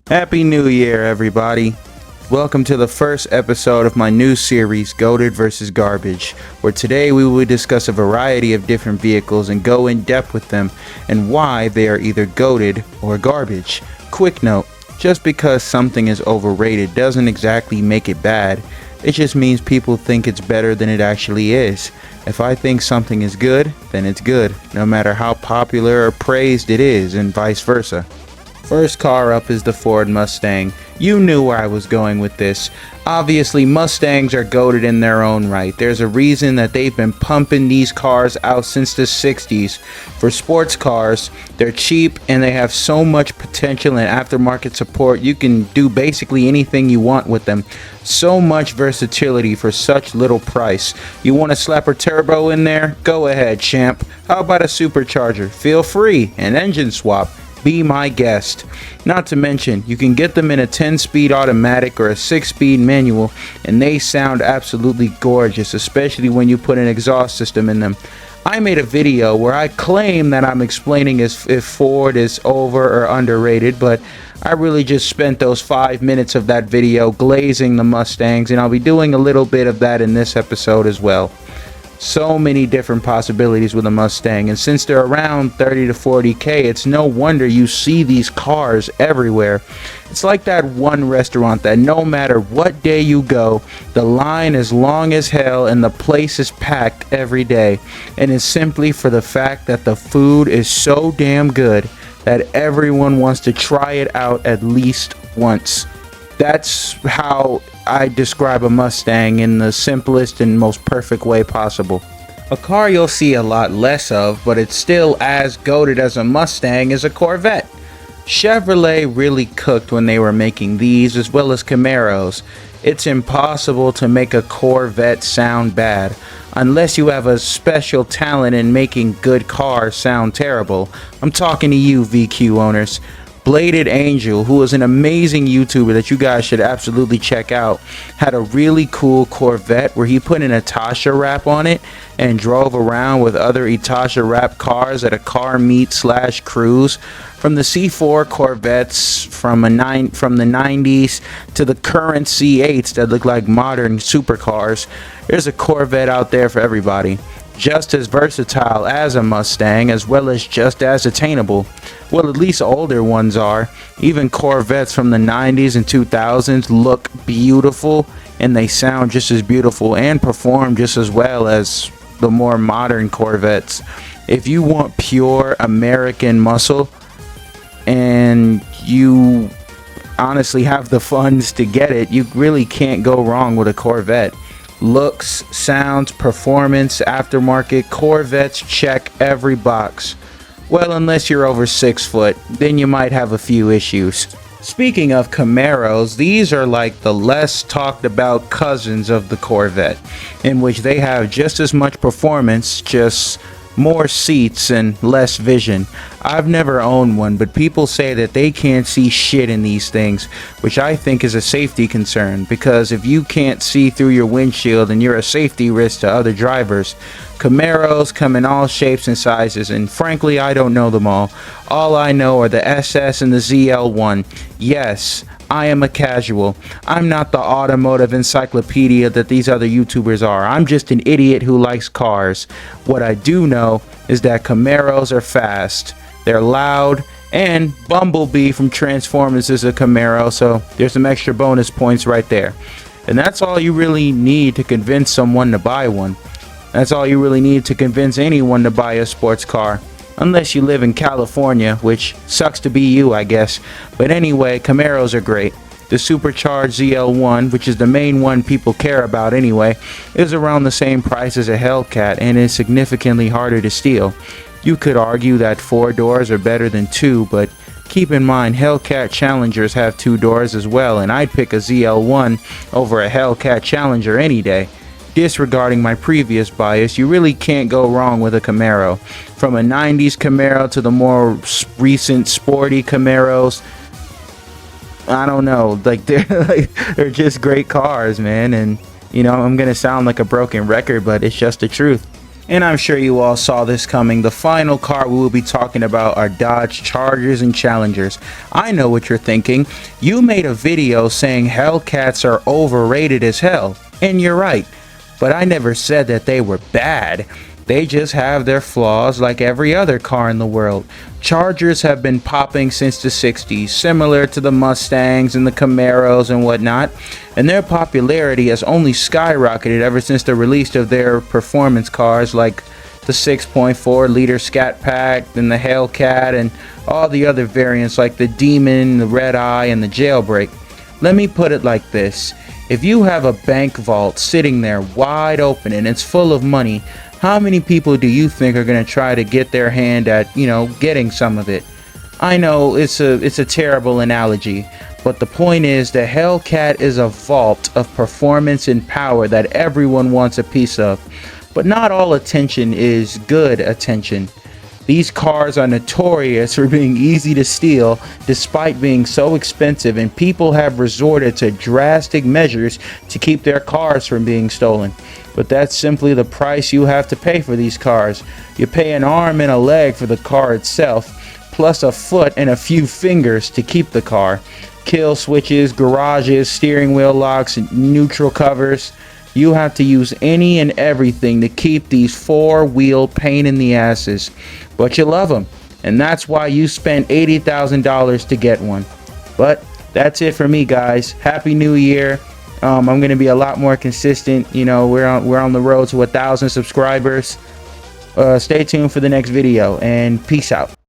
Happy New Year, everybody. Welcome to the first episode of my new series, Goated vs. Garbage, where today we will discuss a variety of different vehicles and go in depth with them and why they are either goated or garbage. Quick note, just because something is overrated doesn't exactly make it bad. It just means people think it's better than it actually is. If I think something is good, then it's good, no matter how popular or praised it is, and vice versa. First car up is the Ford Mustang. You knew where I was going with this. Obviously, Mustangs are goated in their own right. There's a reason that they've been pumping these cars out since the 60s. For sports cars, they're cheap and they have so much potential and aftermarket support. You can do basically anything you want with them. So much versatility for such little price. You want to slap a turbo in there? Go ahead, champ. How about a supercharger? Feel free. An engine swap. Be my guest. Not to mention, you can get them in a 10-speed automatic or a 6-speed manual, and they sound absolutely gorgeous, especially when you put an exhaust system in them. I made a video where I claim that I'm explaining if Ford is over or underrated, but I really just spent those 5 minutes of that video glazing the Mustangs, and I'll be doing a little bit of that in this episode as well. So many different possibilities with a Mustang, and since they're around 30 to 40k, it's no wonder you see these cars everywhere. It's like that one restaurant that no matter what day you go, the line is long as hell and the place is packed every day, and it's simply for the fact that the food is so damn good that everyone wants to try it out at least once. That's how I describe a Mustang in the simplest and most perfect way possible. A car you'll see a lot less of, but it's still as goated as a Mustang, is a Corvette. Chevrolet really cooked when they were making these, as well as Camaros. It's impossible to make a Corvette sound bad, unless you have a special talent in making good cars sound terrible. I'm talking to you, VQ owners. Bladed Angel, who is an amazing YouTuber that you guys should absolutely check out, had a really cool Corvette where he put an Itasha wrap on it and drove around with other Itasha wrap cars at a car meet / cruise. From the C4 Corvettes from the 90s to the current C8s that look like modern supercars, there's a Corvette out there for everybody. Just as versatile as a Mustang, as well as just as attainable. Well, at least older ones are. Even Corvettes from the 90s and 2000s look beautiful, and they sound just as beautiful and perform just as well as the more modern Corvettes. If you want pure American muscle and you honestly have the funds to get it, you really can't go wrong with a Corvette. Looks, sounds, performance, aftermarket, Corvettes check every box. Well, unless you're over 6 foot, then you might have a few issues. Speaking of Camaros, these are like the less talked about cousins of the Corvette, in which they have just as much performance, just more seats and less vision. I've never owned one, but people say that they can't see shit in these things, which I think is a safety concern, because if you can't see through your windshield, then you're a safety risk to other drivers. Camaros come in all shapes and sizes, and frankly I don't know them all. All I know are the SS and the ZL1. Yes, I am a casual. I'm not the automotive encyclopedia that these other YouTubers are. I'm just an idiot who likes cars. What I do know is that Camaros are fast, they're loud, and Bumblebee from Transformers is a Camaro, so there's some extra bonus points right there. And that's all you really need to convince someone to buy one. That's all you really need to convince anyone to buy a sports car. Unless you live in California, which sucks to be you, I guess. But anyway, Camaros are great. The supercharged ZL1, which is the main one people care about anyway, is around the same price as a Hellcat and is significantly harder to steal. You could argue that 4 doors are better than 2, but keep in mind Hellcat Challengers have 2 doors as well, and I'd pick a ZL1 over a Hellcat Challenger any day. Disregarding my previous bias, you really can't go wrong with a Camaro. From a 90s Camaro to the more recent sporty Camaros, I don't know, like they're just great cars, man. And you know, I'm gonna sound like a broken record, but it's just the truth. And I'm sure you all saw this coming. The final car we will be talking about are Dodge Chargers and Challengers. I know what you're thinking. You made a video saying Hellcats are overrated as hell. And you're right. But I never said that they were bad. They just have their flaws like every other car in the world. Chargers have been popping since the 60s, similar to the Mustangs and the Camaros and whatnot, and their popularity has only skyrocketed ever since the release of their performance cars like the 6.4 liter Scat Pack and the Hellcat and all the other variants like the Demon, the Red Eye, and the Jailbreak. Let me put it like this. If you have a bank vault sitting there wide open and it's full of money, how many people do you think are going to try to get their hand at, getting some of it? I know it's a terrible analogy, but the point is the Hellcat is a vault of performance and power that everyone wants a piece of. But not all attention is good attention. These cars are notorious for being easy to steal despite being so expensive, and people have resorted to drastic measures to keep their cars from being stolen. But that's simply the price you have to pay for these cars. You pay an arm and a leg for the car itself, plus a foot and a few fingers to keep the car. Kill switches, garages, steering wheel locks, and neutral covers. You have to use any and everything to keep these four-wheel pain in the asses. But you love them, and that's why you spent $80,000 to get one. But that's it for me, guys. Happy New Year. I'm going to be a lot more consistent. We're on the road to 1,000 subscribers. Stay tuned for the next video, and peace out.